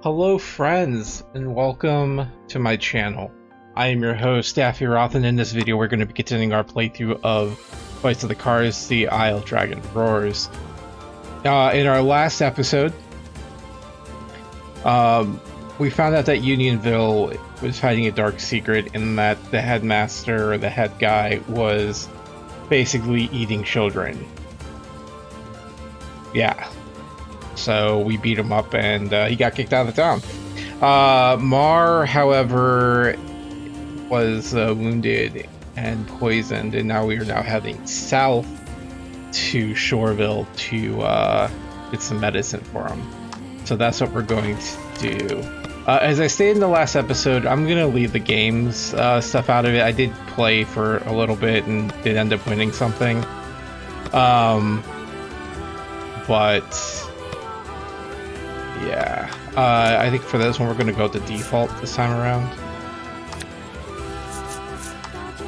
Hello friends, and welcome to my channel. I am your host, Daffy Roth, and in this video we're going to be continuing our playthrough of Fights of the Cars, The Isle Dragon Roars. In our last episode, we found out that Unionville was hiding a dark secret and that the headmaster, or the head guy, was basically eating children. Yeah. So we beat him up and he got kicked out of the town. Mar, however, was wounded and poisoned, and now we are heading south to Shoreville to get some medicine for him. So that's what we're going to do. As I stated in the last episode, I'm going to leave the games stuff out of it. I did play for a little bit and did end up winning something. But yeah, I think for this one we're going to go to default this time around.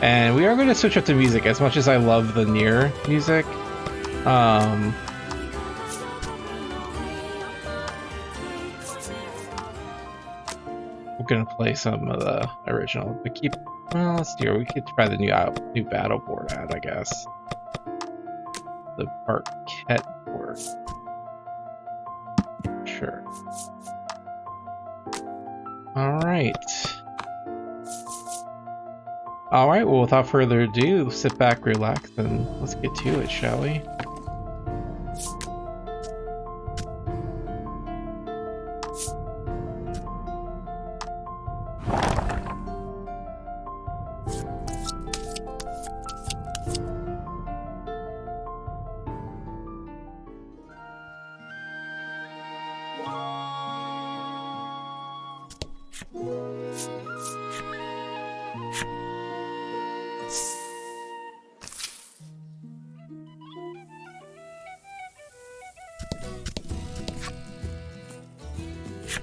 And we are going to switch up the music. As much as I love the Nier music, we're going to play some of the original. But well, let's do it. We could try the new battle board out, I guess. The parquet board. Sure. Alright. Alright, well, without further ado, sit back, relax, and let's get to it, shall we?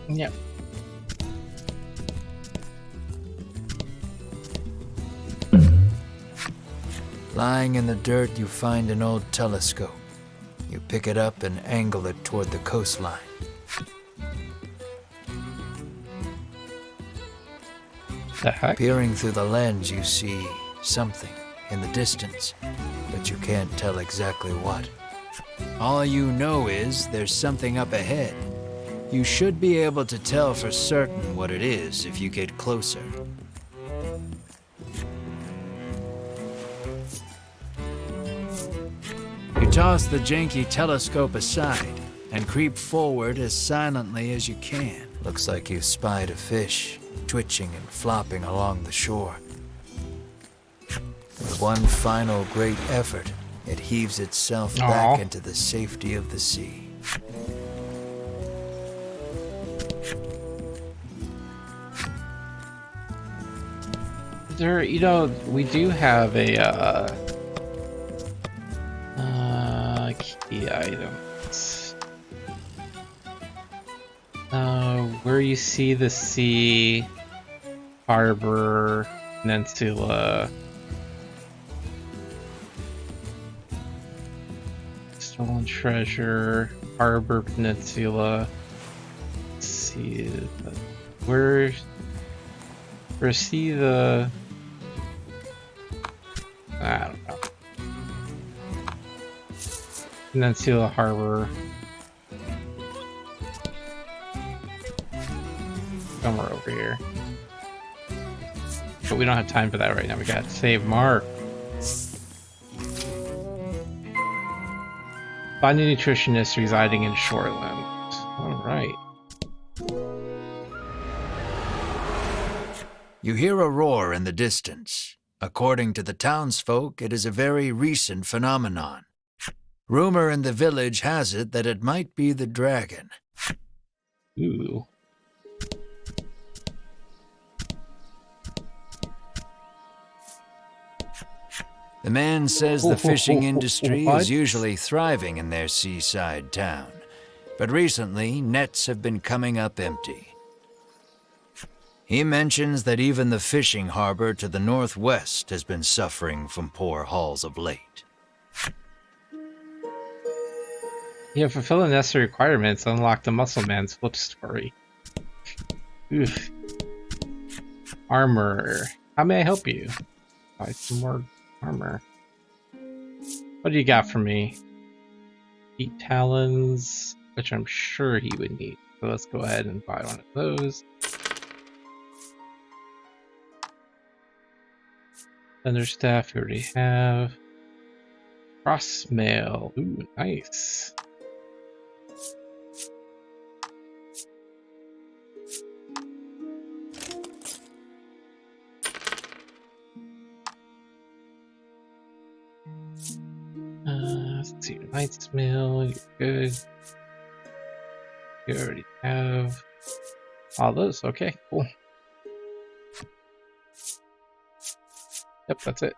Yep. Lying in the dirt, you find an old telescope. You pick it up and angle it toward the coastline. The heck? Peering through the lens, you see something in the distance, but you can't tell exactly what. All you know is there's something up ahead. You should be able to tell for certain what it is if you get closer. You toss the janky telescope aside and creep forward as silently as you can. Looks like you've spied a fish, twitching and flopping along the shore. With one final great effort, it heaves itself back into the safety of the sea. There, we do have a key items. Where you see the sea, harbor, peninsula, stolen treasure, harbor, peninsula. Let's see, where see the. I don't know. Peninsula Harbor. Somewhere over here. But we don't have time for that right now. We gotta save Mark. Find a nutritionist residing in Shoreton. Alright. You hear a roar in the distance. According to the townsfolk, it is a very recent phenomenon. Rumor in the village has it that it might be the dragon. Ooh. The man says the fishing industry is usually thriving in their seaside town, but recently nets have been coming up empty. He mentions that even the fishing harbor to the northwest has been suffering from poor hauls of late. Yeah, fulfill the necessary requirements, unlock the Muscle Man's flip story. Oof. Armor. How may I help you? Buy some more armor. What do you got for me? Heat talons, which I'm sure he would need. So let's go ahead and buy one of those. Thunderstaff, we already have. Crossmail. Ooh, nice. Let's see. Knight's Mail, you're good. You already have all those. Okay, cool. Yep, that's it.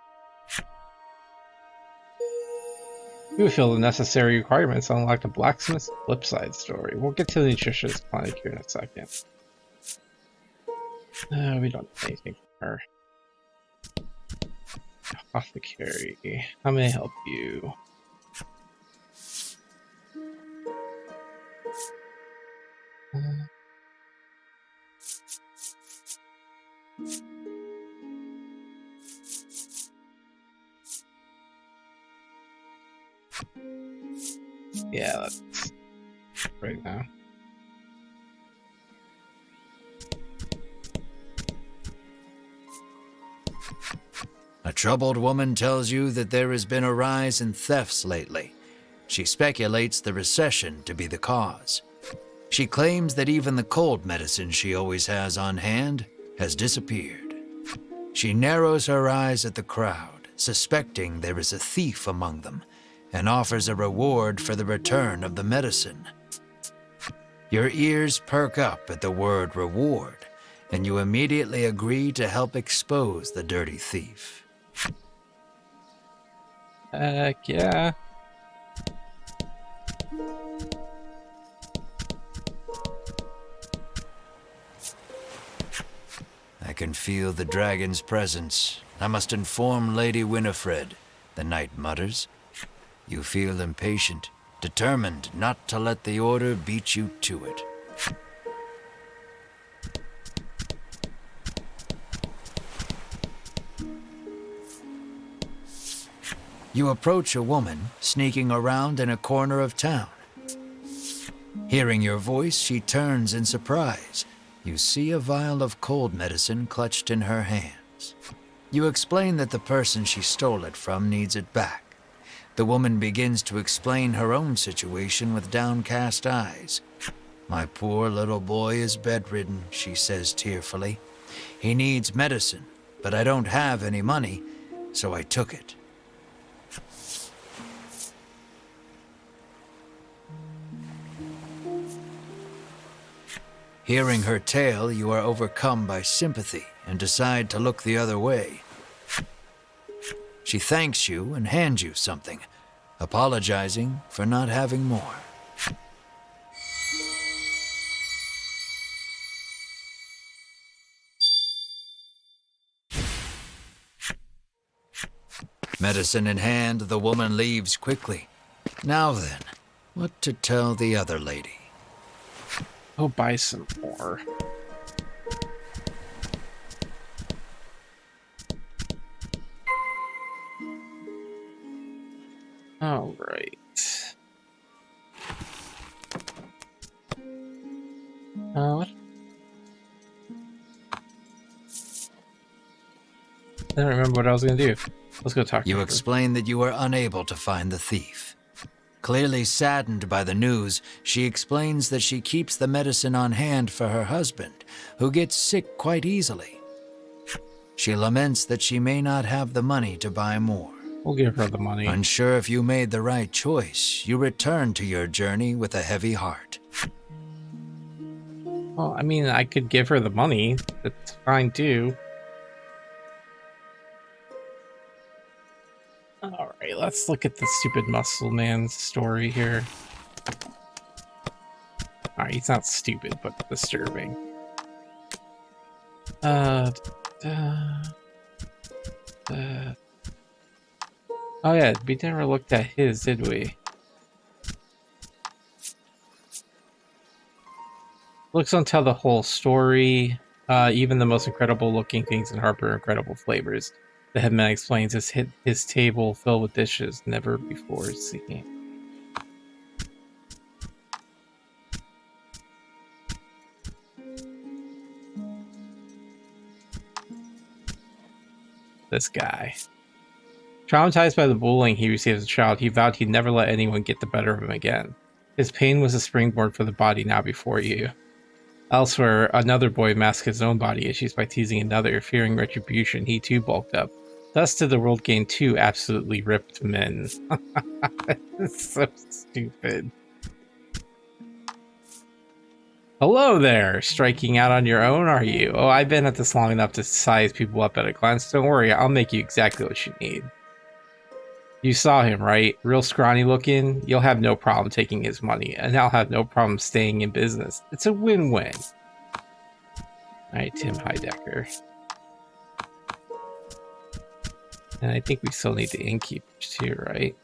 You fulfill the necessary requirements to unlock the blacksmith's flipside story. We'll get to the nutritionist clinic here in a second. We don't have anything for her. Apothecary. How may I help you? Yeah, that's right now. A troubled woman tells you that there has been a rise in thefts lately. She speculates the recession to be the cause. She claims that even the cold medicine she always has on hand has disappeared. She narrows her eyes at the crowd, suspecting there is a thief among them, and offers a reward for the return of the medicine. Your ears perk up at the word reward, and you immediately agree to help expose the dirty thief. Heck yeah. I can feel the dragon's presence. I must inform Lady Winifred, the knight mutters. You feel impatient, determined not to let the order beat you to it. You approach a woman sneaking around in a corner of town. Hearing your voice, she turns in surprise. You see a vial of cold medicine clutched in her hands. You explain that the person she stole it from needs it back. The woman begins to explain her own situation with downcast eyes. My poor little boy is bedridden, she says tearfully. He needs medicine, but I don't have any money, so I took it. Hearing her tale, you are overcome by sympathy and decide to look the other way. She thanks you and hands you something, apologizing for not having more. Medicine in hand, the woman leaves quickly. Now then, what to tell the other lady? Go buy some more. All right. What? I don't remember what I was going to do. Let's go talk to her. You explain that you were unable to find the thief. Clearly saddened by the news, she explains that she keeps the medicine on hand for her husband, who gets sick quite easily. She laments that she may not have the money to buy more. We'll give her the money. Unsure if you made the right choice, you return to your journey with a heavy heart. Well, I mean, I could give her the money. That's fine, too. Alright, let's look at the stupid muscle man's story here. Alright, he's not stupid, but disturbing. Oh yeah, we never looked at his, did we? Books don't tell the whole story. Even the most incredible looking things in Harper are incredible flavors. The headman explains his table filled with dishes never before seen. This guy. Traumatized by the bullying he received as a child, he vowed he'd never let anyone get the better of him again. His pain was a springboard for the body now before you. Elsewhere, another boy masked his own body issues by teasing another. Fearing retribution, he too bulked up. Thus did the world gain two absolutely ripped men. It's so stupid. Hello there! Striking out on your own, are you? Oh, I've been at this long enough to size people up at a glance. Don't worry, I'll make you exactly what you need. You saw him, right? Real scrawny looking. You'll have no problem taking his money, and I'll have no problem staying in business. It's a win-win. Alright, Tim Heidecker. And I think we still need the innkeepers too, right?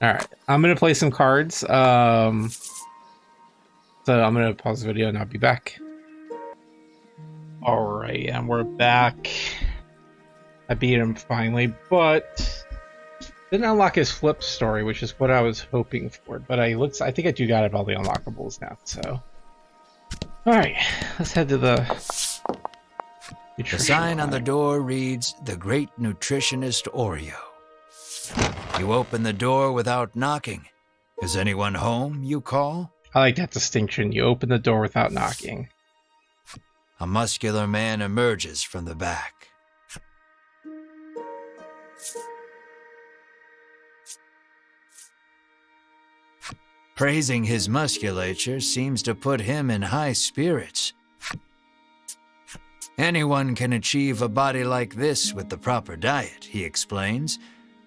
Alright, I'm gonna play some cards. So I'm gonna pause the video and I'll be back. Alright, and we're back. I beat him finally, but didn't unlock his flip story, which is what I was hoping for. But I think I do got all the unlockables now, so. Alright, let's head to the sign on the door reads, "The Great Nutritionist Oreo." You open the door without knocking. Is anyone home, you call? I like that distinction. You open the door without knocking. A muscular man emerges from the back. Praising his musculature seems to put him in high spirits. Anyone can achieve a body like this with the proper diet, he explains.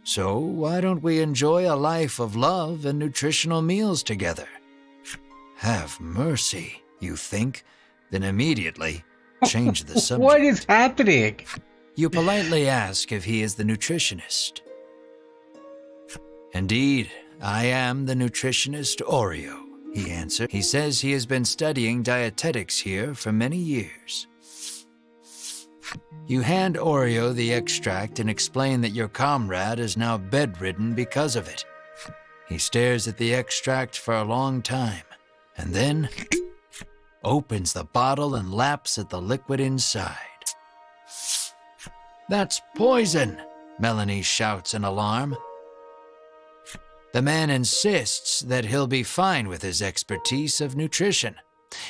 So why don't we enjoy a life of love and nutritional meals together? Have mercy, you think, then immediately change the subject. What is happening? You politely ask if he is the nutritionist. Indeed, I am the nutritionist Oreo, he answered. He says he has been studying dietetics here for many years. You hand Oreo the extract and explain that your comrade is now bedridden because of it. He stares at the extract for a long time, and then opens the bottle and laps at the liquid inside. That's poison, Melanie shouts in alarm. The man insists that he'll be fine with his expertise of nutrition,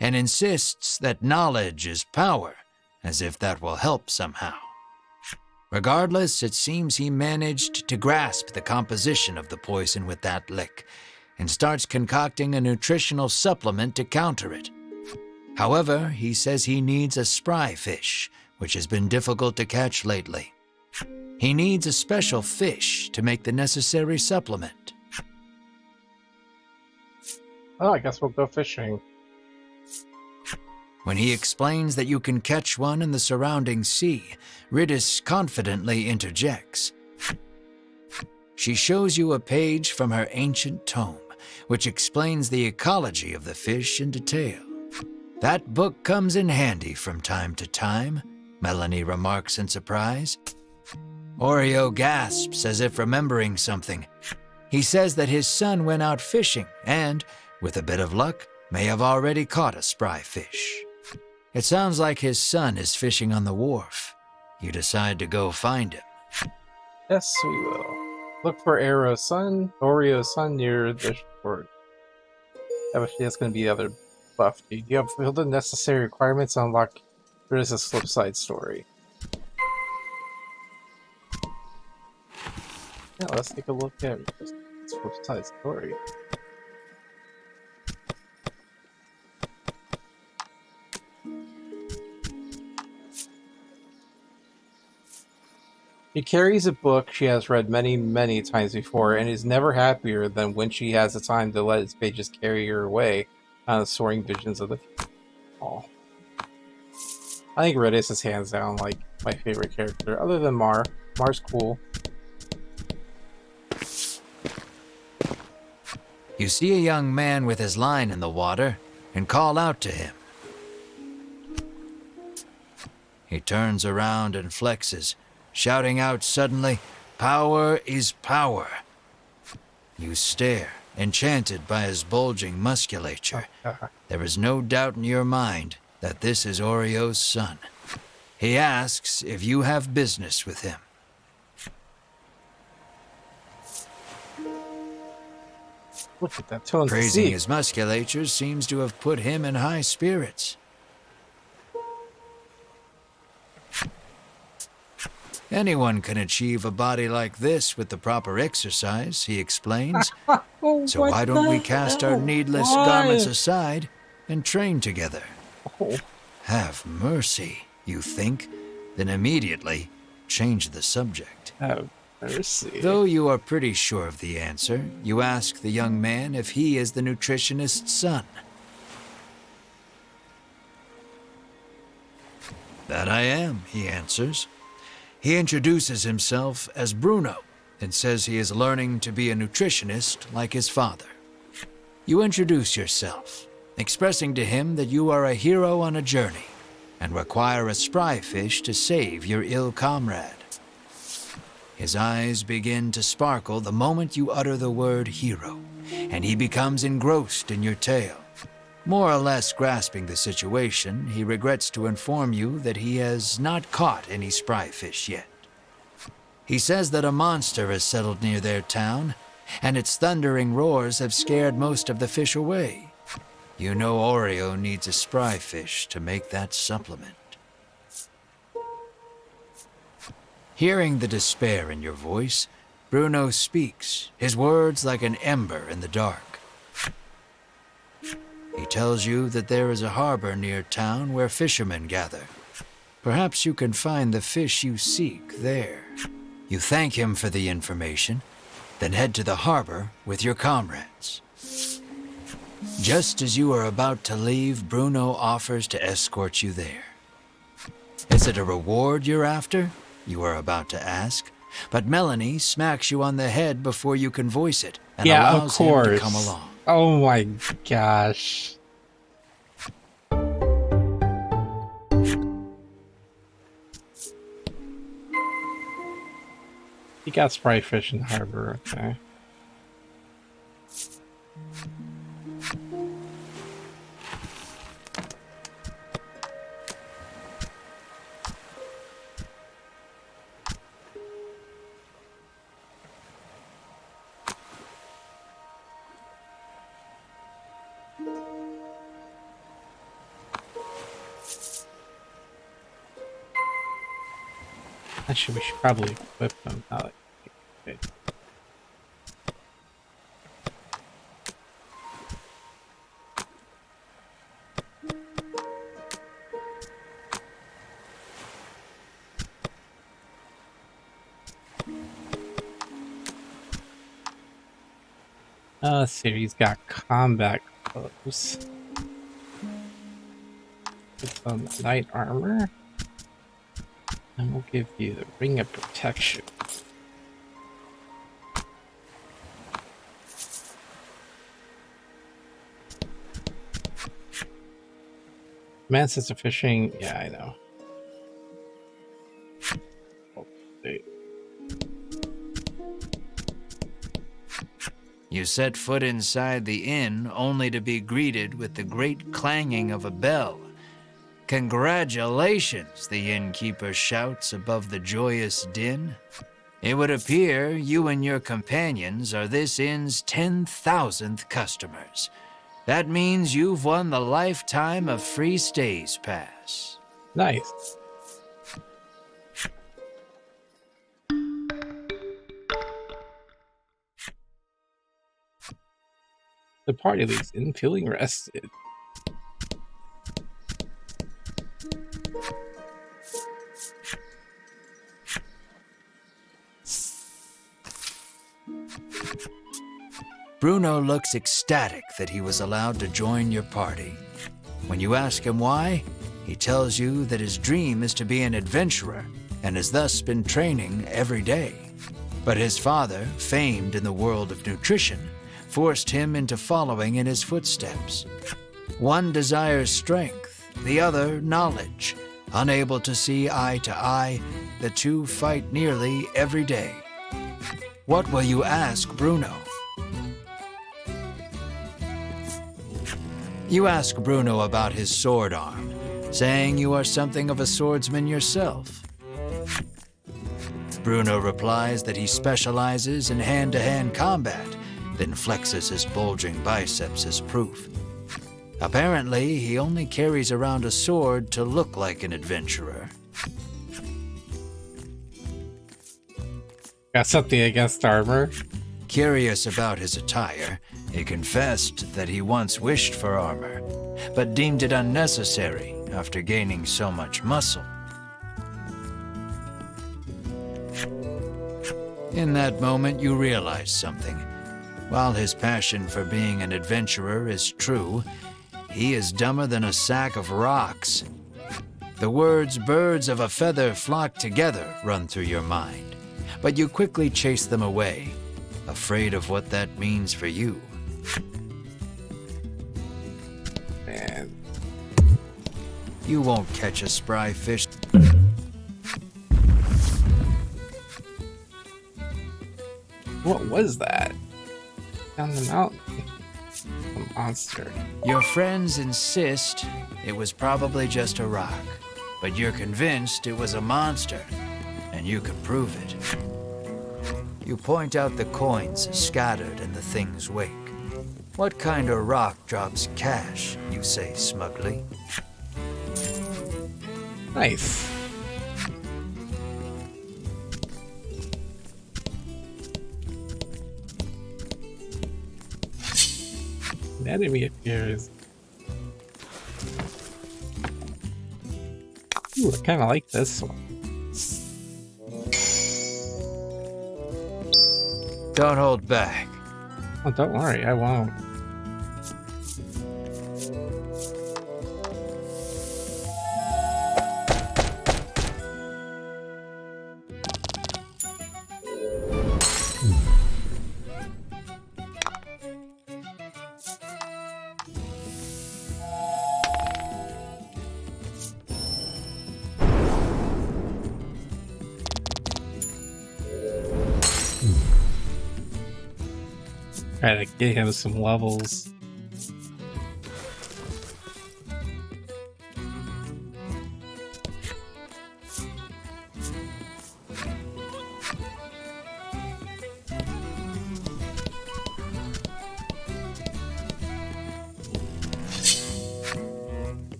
and insists that knowledge is power, as if that will help somehow. Regardless, it seems he managed to grasp the composition of the poison with that lick, and starts concocting a nutritional supplement to counter it. However, he says he needs a spry fish, which has been difficult to catch lately. He needs a special fish to make the necessary supplement. Oh, I guess we'll go fishing. When he explains that you can catch one in the surrounding sea, Riddis confidently interjects. She shows you a page from her ancient tome, which explains the ecology of the fish in detail. That book comes in handy from time to time, Melanie remarks in surprise. Oreo gasps as if remembering something. He says that his son went out fishing and, with a bit of luck, may have already caught a spry fish. It sounds like his son is fishing on the wharf. You decide to go find him. Yes, we will. Look for Oreo's son near the shore. That's going to be the other buff. Do you have fulfilled the necessary requirements to unlock Riddis' flip side story? Yeah, let's take a look at Riddis' flip side story. She carries a book she has read many, many times before and is never happier than when she has the time to let its pages carry her away on the soaring visions of the future. Oh. I think Riddis is hands down like my favorite character, other than Mar. Mar's cool. You see a young man with his line in the water and call out to him. He turns around and flexes, shouting out suddenly, "Power is power." You stare, enchanted by his bulging musculature. There is no doubt in your mind that this is Oreo's son. He asks if you have business with him. Look at that tone. Praising his musculature seems to have put him in high spirits. Anyone can achieve a body like this with the proper exercise, he explains. So why don't we cast our needless garments aside and train together? Oh. Have mercy, you think, then immediately change the subject. Have mercy. Though you are pretty sure of the answer, you ask the young man if he is the nutritionist's son. That I am, he answers. He introduces himself as Bruno and says he is learning to be a nutritionist like his father. You introduce yourself, expressing to him that you are a hero on a journey and require a spry fish to save your ill comrade. His eyes begin to sparkle the moment you utter the word hero, and he becomes engrossed in your tale. More or less grasping the situation, he regrets to inform you that he has not caught any spry fish yet. He says that a monster has settled near their town, and its thundering roars have scared most of the fish away. You know Oreo needs a spry fish to make that supplement. Hearing the despair in your voice, Bruno speaks, his words like an ember in the dark. He tells you that there is a harbor near town where fishermen gather. Perhaps you can find the fish you seek there. You thank him for the information, then head to the harbor with your comrades. Just as you are about to leave, Bruno offers to escort you there. Is it a reward you're after? You are about to ask. But Melanie smacks you on the head before you can voice it and allows him to come along. Oh my gosh. You got spray fish in the harbor, okay. Actually, we should probably equip them. Okay. Let's see, he's got combat clothes. Put knight armor. And we'll give you the ring of protection. Man sense of fishing, yeah, I know. Okay. You set foot inside the inn only to be greeted with the great clanging of a bell. "Congratulations," the innkeeper shouts above the joyous din. It would appear you and your companions are this inn's 10,000th customers. That means you've won the lifetime of free stays pass. Nice. The party leaves in feeling rested. Bruno looks ecstatic that he was allowed to join your party. When you ask him why, he tells you that his dream is to be an adventurer and has thus been training every day. But his father, famed in the world of nutrition, forced him into following in his footsteps. One desires strength, the other knowledge. Unable to see eye to eye, the two fight nearly every day. What will you ask Bruno? You ask Bruno about his sword arm, saying you are something of a swordsman yourself. Bruno replies that he specializes in hand-to-hand combat, then flexes his bulging biceps as proof. Apparently, he only carries around a sword to look like an adventurer. Got something against armor? Curious about his attire, he confessed that he once wished for armor, but deemed it unnecessary after gaining so much muscle. In that moment, you realize something. While his passion for being an adventurer is true, he is dumber than a sack of rocks. The words "birds of a feather flock together" run through your mind, but you quickly chase them away, afraid of what that means for you. Man. You won't catch a spry fish. What was that? Down the mountain. A monster. Your friends insist it was probably just a rock, but you're convinced it was a monster, and you can prove it. You point out the coins scattered in the thing's wake. What kind of rock drops cash, you say smugly. Nice. An enemy appears. Ooh, I kind of like this one. Don't hold back. Oh, don't worry, I won't. Try to get him some levels.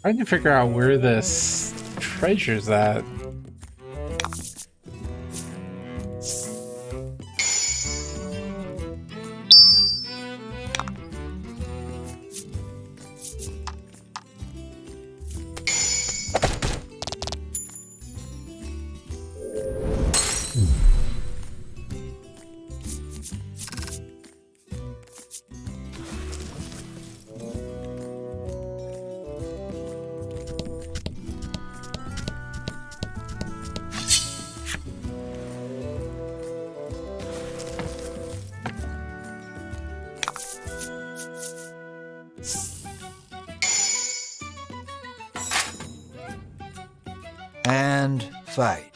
Trying to figure out where this treasure's at. And fight.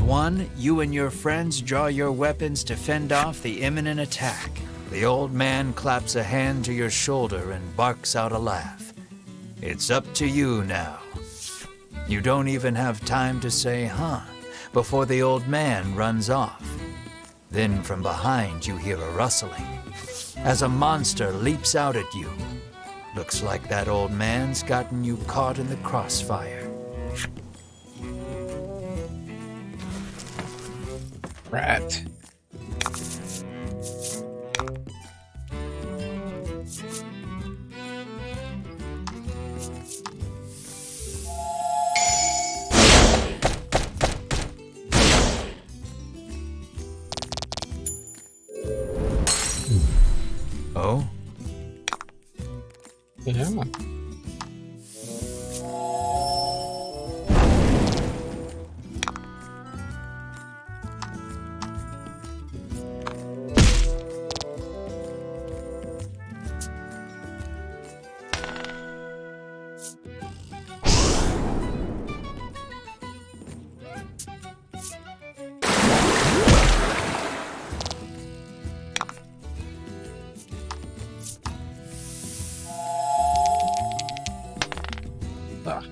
one, you and your friends draw your weapons to fend off the imminent attack. The old man claps a hand to your shoulder and barks out a laugh. It's up to you now. You don't even have time to say, huh, before the old man runs off. Then from behind you hear a rustling, as a monster leaps out at you. Looks like that old man's gotten you caught in the crossfire. Rat. Oh? Yeah. Ah.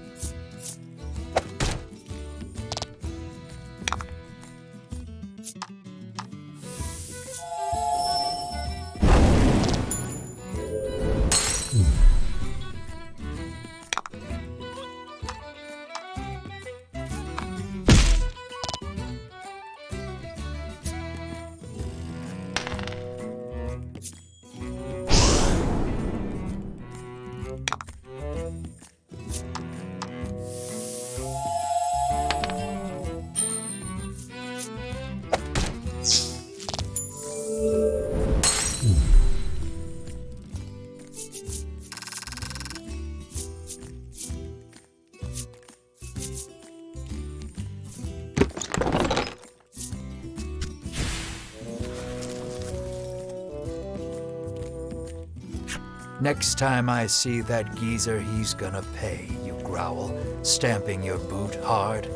Next time I see that geezer, he's gonna pay, you growl, stamping your boot hard.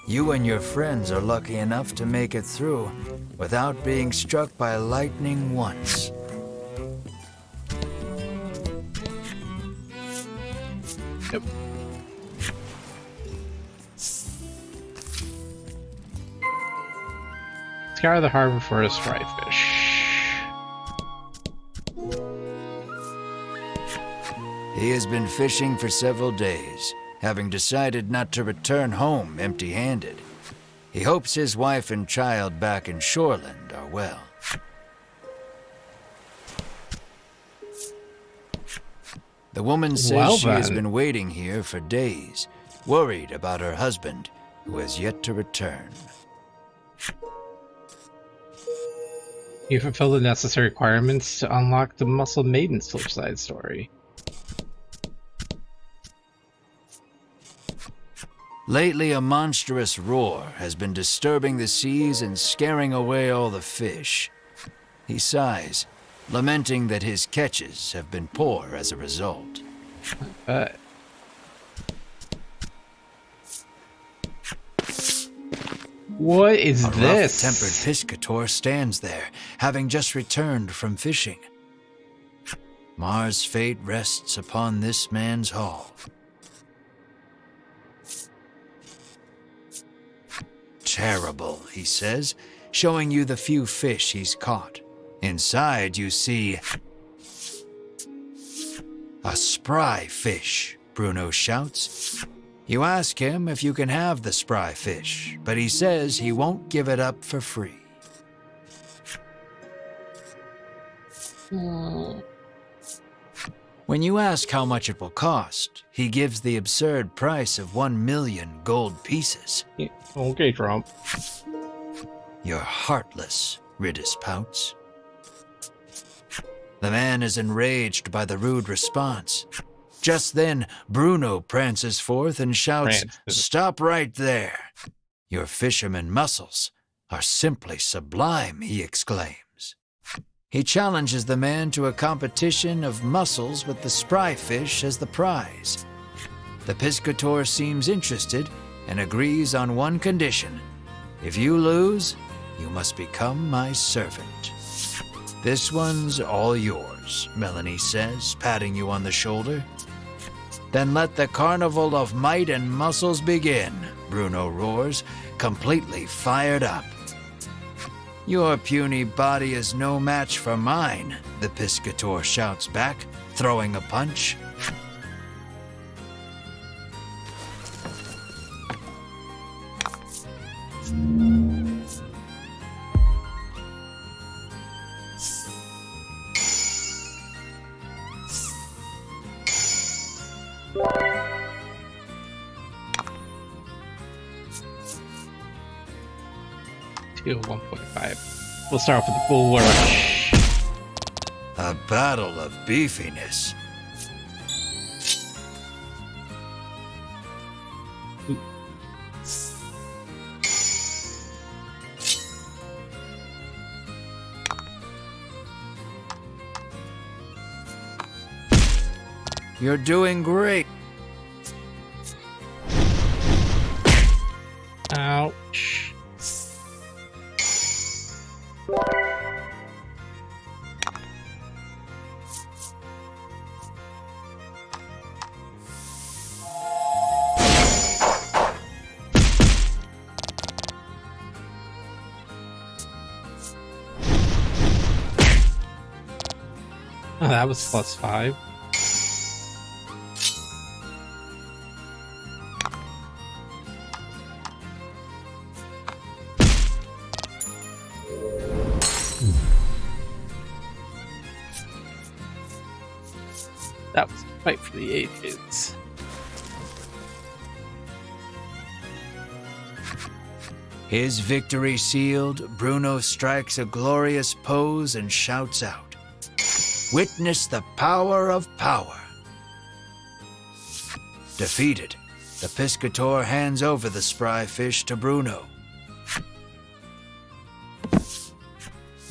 You and your friends are lucky enough to make it through without being struck by lightning once. Yep. Scour the harbor for a spry fish. He has been fishing for several days, having decided not to return home empty-handed. He hopes his wife and child back in Shoreland are well. The woman says she has been waiting here for days, worried about her husband, who has yet to return. You fulfill the necessary requirements to unlock the Muscle Maiden's flipside story. Lately, a monstrous roar has been disturbing the seas and scaring away all the fish. He sighs, lamenting that his catches have been poor as a result. What is a this? A rough-tempered piscator stands there, having just returned from fishing. Mars' fate rests upon this man's haul. Terrible, he says, showing you the few fish he's caught. Inside, you see a spry fish, Bruno shouts. You ask him if you can have the spry fish, but he says he won't give it up for free. When you ask how much it will cost, he gives the absurd price of 1,000,000 gold pieces. Yeah, okay, Trump. You're heartless, Ridis pouts. The man is enraged by the rude response. Just then, Bruno prances forth and shouts, "Stop right there! Your fisherman muscles are simply sublime," he exclaims. He challenges the man to a competition of muscles with the spry fish as the prize. The piscator seems interested and agrees on one condition. If you lose, you must become my servant. This one's all yours, Melanie says, patting you on the shoulder. Then let the carnival of might and muscles begin, Bruno roars, completely fired up. Your puny body is no match for mine, the piscator shouts back, throwing a punch. To 1.5. We'll start off with the bulwark. A battle of beefiness. You're doing great. Ouch. Oh, that was +5. That was a fight for the ages. His victory sealed, Bruno strikes a glorious pose and shouts out, "Witness the power of power." Defeated, the piscator hands over the spry fish to Bruno.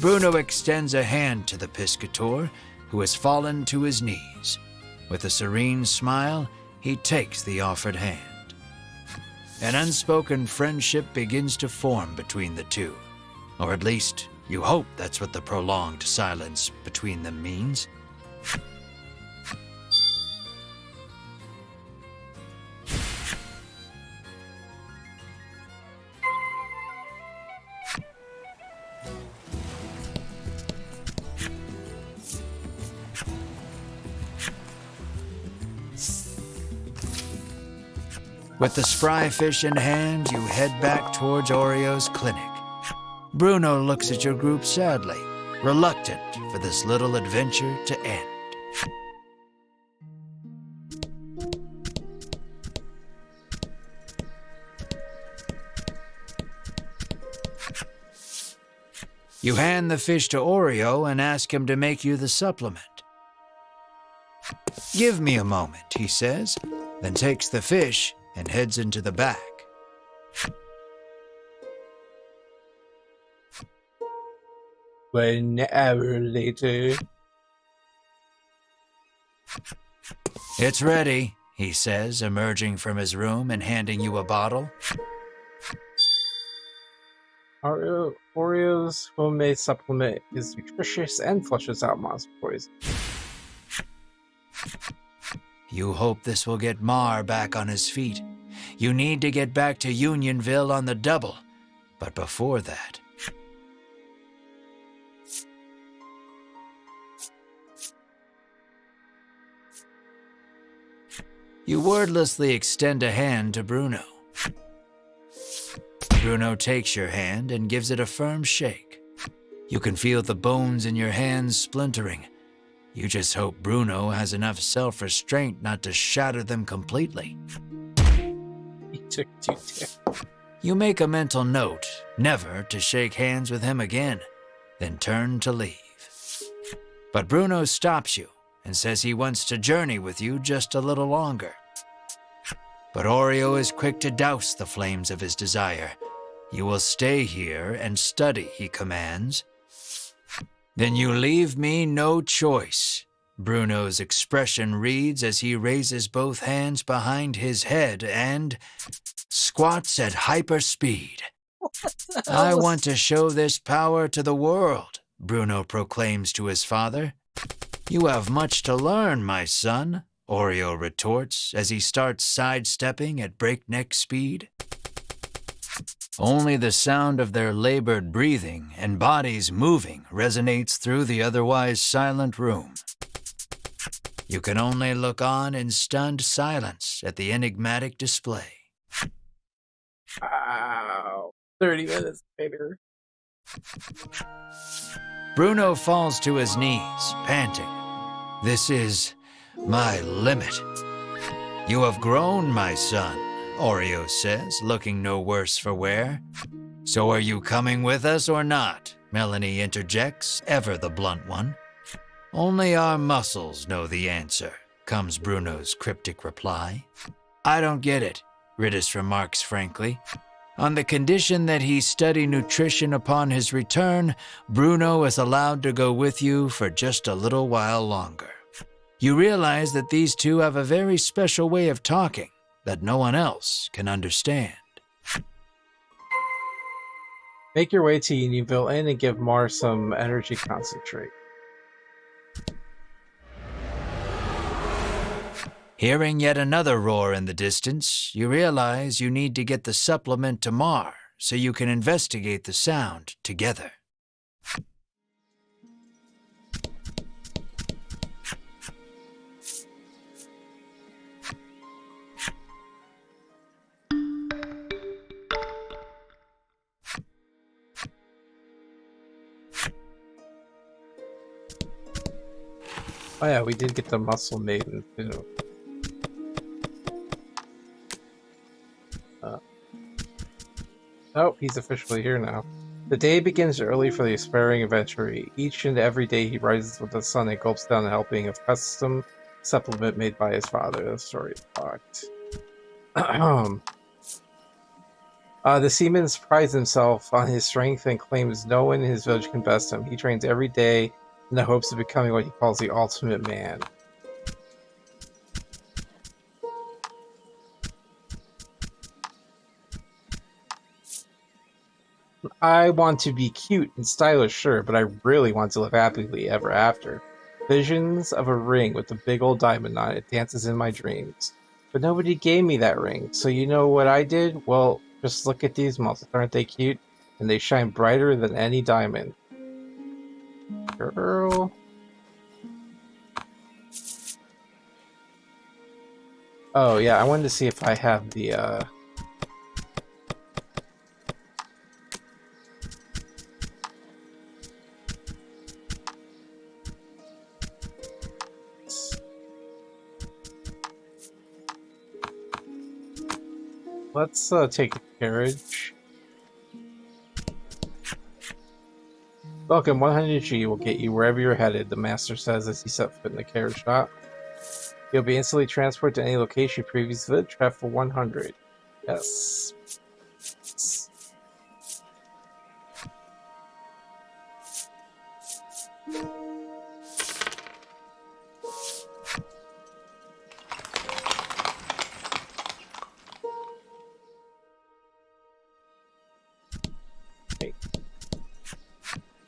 Bruno extends a hand to the piscator, who has fallen to his knees. With a serene smile, he takes the offered hand. An unspoken friendship begins to form between the two. Or at least, you hope that's what the prolonged silence between them means. With the spry fish in hand, you head back towards Oreo's clinic. Bruno looks at your group sadly, reluctant for this little adventure to end. You hand the fish to Oreo and ask him to make you the supplement. "Give me a moment," he says, then takes the fish and heads into the back. One hour later. "It's ready," he says, emerging from his room and handing you a bottle. Oreo's homemade supplement is nutritious and flushes out monster poison. You hope this will get Mar back on his feet. You need to get back to Unionville on the double. But before that... You wordlessly extend a hand to Bruno. Bruno takes your hand and gives it a firm shake. You can feel the bones in your hands splintering. You just hope Bruno has enough self-restraint not to shatter them completely. He took 2 damage. You make a mental note never to shake hands with him again, then turn to leave. But Bruno stops you and says he wants to journey with you just a little longer. But Oreo is quick to douse the flames of his desire. You will stay here and study, he commands. Then you leave me no choice. Bruno's expression reads as he raises both hands behind his head and squats at hyper speed. I want to show this power to the world, Bruno proclaims to his father. You have much to learn, my son, Oreo retorts as he starts sidestepping at breakneck speed. Only the sound of their labored breathing and bodies moving resonates through the otherwise silent room. You can only look on in stunned silence at the enigmatic display. Wow. 30 minutes later. Bruno falls to his knees, panting. This is my limit. You have grown, my son, Oreo says, looking no worse for wear. So are you coming with us or not? Melanie interjects, ever the blunt one. Only our muscles know the answer, comes Bruno's cryptic reply. I don't get it, Ridis remarks frankly. On the condition that he study nutrition upon his return, Bruno is allowed to go with you for just a little while longer. You realize that these two have a very special way of talking that no one else can understand. Make your way to Unionville Inn and give Mar some energy concentrate. Hearing yet another roar in the distance, you realize you need to get the supplement to Mar so you can investigate the sound together. Oh yeah, we did get the Muscle Maiden too. Oh, he's officially here now. The day begins early for the aspiring adventurer. Each and every day he rises with the sun and gulps down a helping of custom supplement made by his father. The story is locked. The seaman prides himself on his strength and claims no one in his village can best him. He trains every day in the hopes of becoming what he calls the ultimate man. I want to be cute and stylish, sure, but I really want to live happily ever after. Visions of a ring with a big old diamond on it dances in my dreams. But nobody gave me that ring, so you know what I did? Well, just look at these muscles. Aren't they cute? And they shine brighter than any diamond. Girl. Oh, yeah, I wanted to see if I have the, Let's take the carriage. Welcome, 100G will get you wherever you're headed, the master says as he set foot in the carriage shop. You'll be instantly transported to any location you previously visited. Travel for 100. Yes.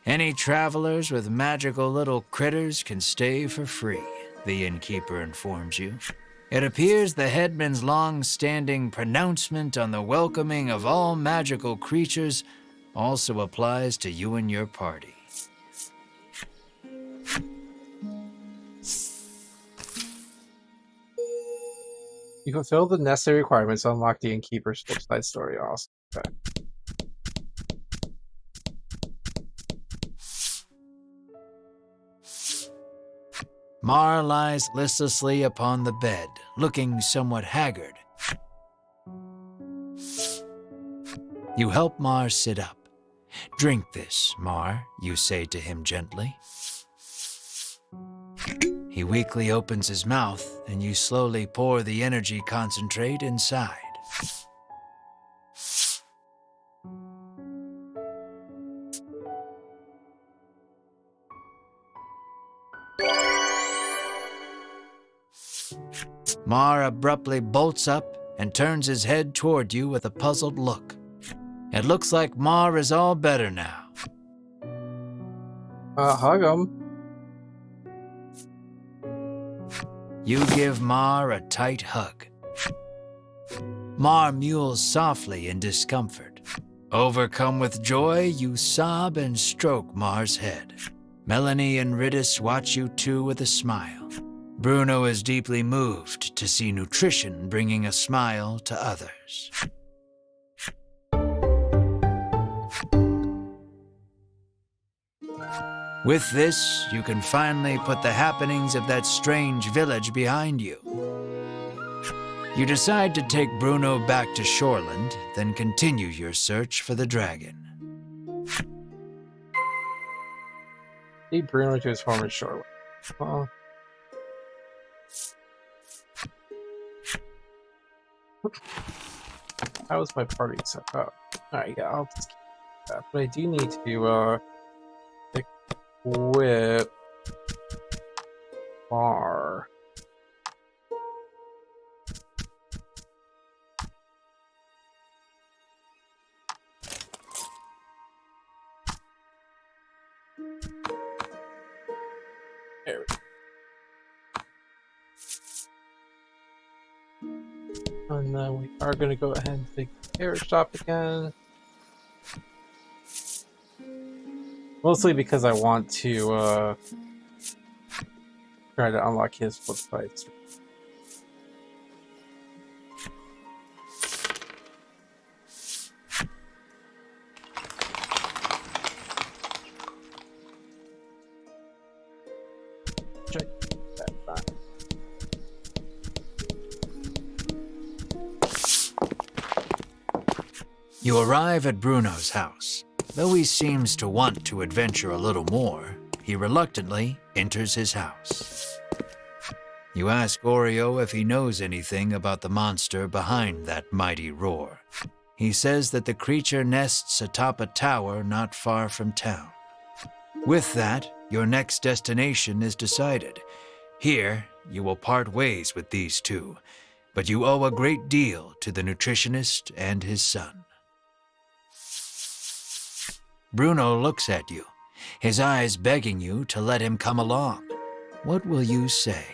Any travelers with magical little critters can stay for free, the innkeeper informs you. It appears the headman's long-standing pronouncement on the welcoming of all magical creatures also applies to you and your party. You fulfill the necessary requirements to unlock the Innkeeper's side story. Awesome. Okay. Mar lies listlessly upon the bed, looking somewhat haggard. You help Mar sit up. "Drink this, Mar," you say to him gently. He weakly opens his mouth, and you slowly pour the energy concentrate inside. Mar abruptly bolts up and turns his head toward you with a puzzled look. It looks like Mar is all better now. Hug him. You give Mar a tight hug. Mar mews softly in discomfort. Overcome with joy, you sob and stroke Mar's head. Melanie and Ridis watch you too with a smile. Bruno is deeply moved to see nutrition bringing a smile to others. With this, you can finally put the happenings of that strange village behind you. You decide to take Bruno back to Shoreland, then continue your search for the dragon. Lead Bruno to his former Shoreland. Well, how was my party set up? Alright, yeah, I'll just keep that. But I do need to equip bar. There we go. And then we are going to go ahead and take the carrot shop again. Mostly because I want to try to unlock his flip fights. Check that back. You arrive at Bruno's house. Though he seems to want to adventure a little more, he reluctantly enters his house. You ask Oreo if he knows anything about the monster behind that mighty roar. He says that the creature nests atop a tower not far from town. With that, your next destination is decided. Here, you will part ways with these two, but you owe a great deal to the Nutritionist and his son. Bruno looks at you, his eyes begging you to let him come along. What will you say?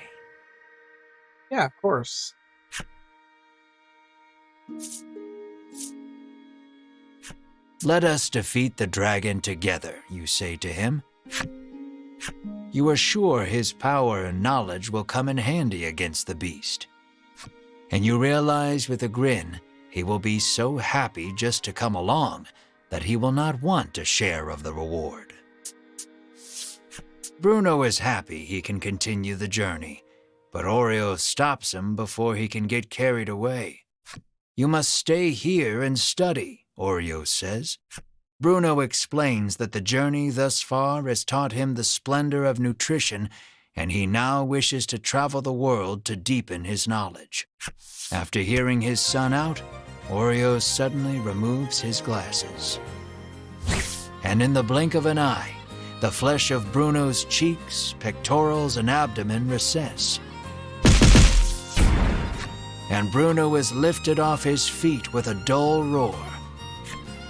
Yeah, of course. Let us defeat the dragon together, you say to him. You are sure his power and knowledge will come in handy against the beast. And you realize with a grin, he will be so happy just to come along that he will not want a share of the reward. Bruno is happy he can continue the journey, but Oreo stops him before he can get carried away. You must stay here and study, Oreo says. Bruno explains that the journey thus far has taught him the splendor of nutrition, and he now wishes to travel the world to deepen his knowledge. After hearing his son out, Oreo suddenly removes his glasses. And in the blink of an eye, the flesh of Bruno's cheeks, pectorals, and abdomen recess. And Bruno is lifted off his feet with a dull roar.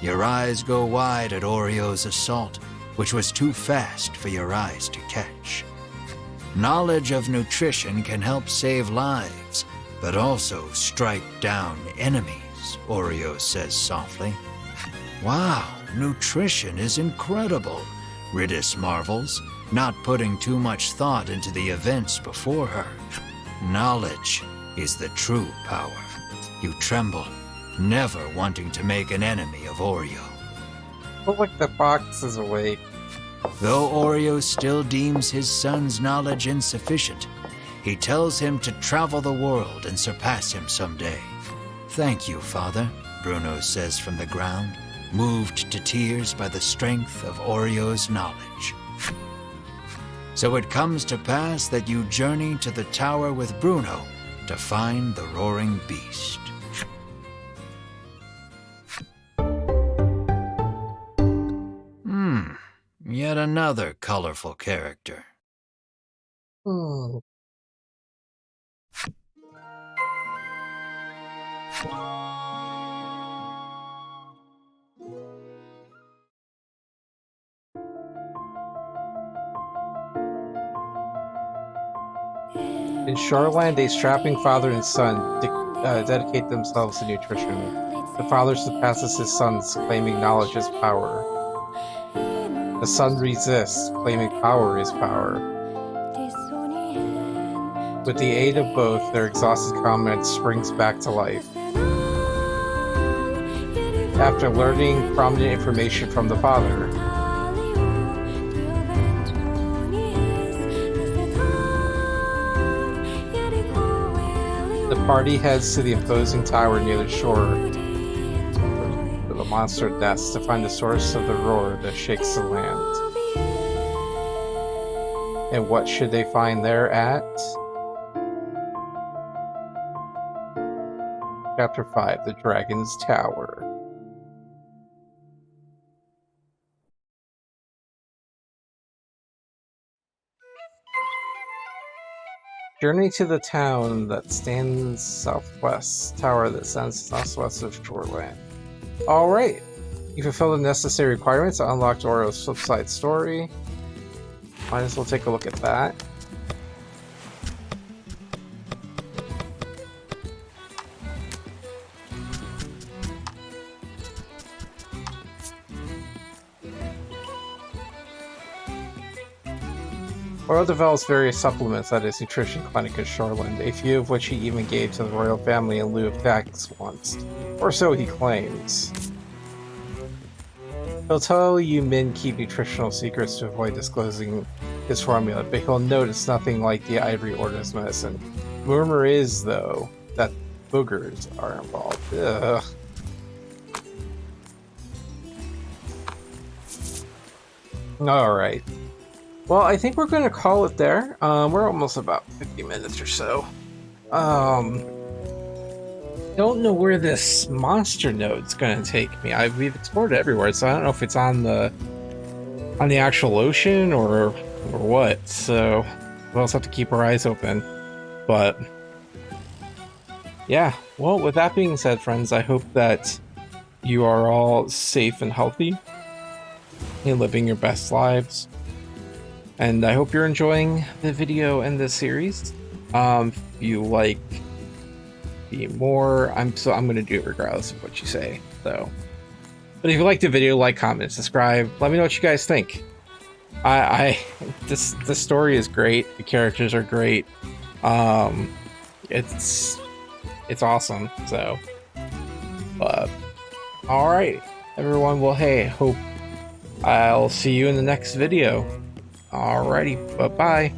Your eyes go wide at Oreo's assault, which was too fast for your eyes to catch. Knowledge of nutrition can help save lives, but also strike down enemies, Oreo says softly. Wow, nutrition is incredible, Ridis marvels, not putting too much thought into the events before her. Knowledge, is the true power. You tremble, never wanting to make an enemy of Oreo. But look, the fox is awake. Though Oreo still deems his son's knowledge insufficient, he tells him to travel the world and surpass him someday. Thank you, Father, Bruno says from the ground, moved to tears by the strength of Oreo's knowledge. So it comes to pass that you journey to the tower with Bruno to find the roaring beast. Yet another colorful character. Hmm. In Shoreland, a strapping father and son dedicate themselves to nutrition. The father surpasses his sons, claiming knowledge is power. The son resists, claiming power is power. With the aid of both, their exhausted comrade springs back to life. After learning prominent information from the father, the party heads to the imposing tower near the shore of the monster nest to find the source of the roar that shakes the land. And what should they find there at? Chapter 5, The Dragon's Tower. Journey to the town that stands southwest, tower that stands southwest of Shoreland. Alright, you fulfilled the necessary requirements to unlock Oreo's flipside story. Might as well take a look at that. Oreo develops various supplements at his nutrition clinic in Shoreland, a few of which he even gave to the royal family in lieu of tax once. Or so he claims. He'll tell you men keep nutritional secrets to avoid disclosing his formula, but he'll notice nothing like the Ivory Order's medicine. Rumor is, though, that boogers are involved. Ugh. Alright. Well, I think we're going to call it there. We're almost about 50 minutes or so. Don't know where this monster node's going to take me. We've explored it everywhere, so I don't know if it's on the actual ocean or what. So we'll also have to keep our eyes open. But yeah, well, with that being said, friends, I hope that you are all safe and healthy and living your best lives. And I hope you're enjoying the video and the series. If you like the more, I'm going to do it regardless of what you say. So, but if you like the video, like, comment, subscribe. Let me know what you guys think. The story is great. The characters are great. It's awesome. So, but all right, everyone. Well, hey, hope I'll see you in the next video. Alrighty, bye-bye.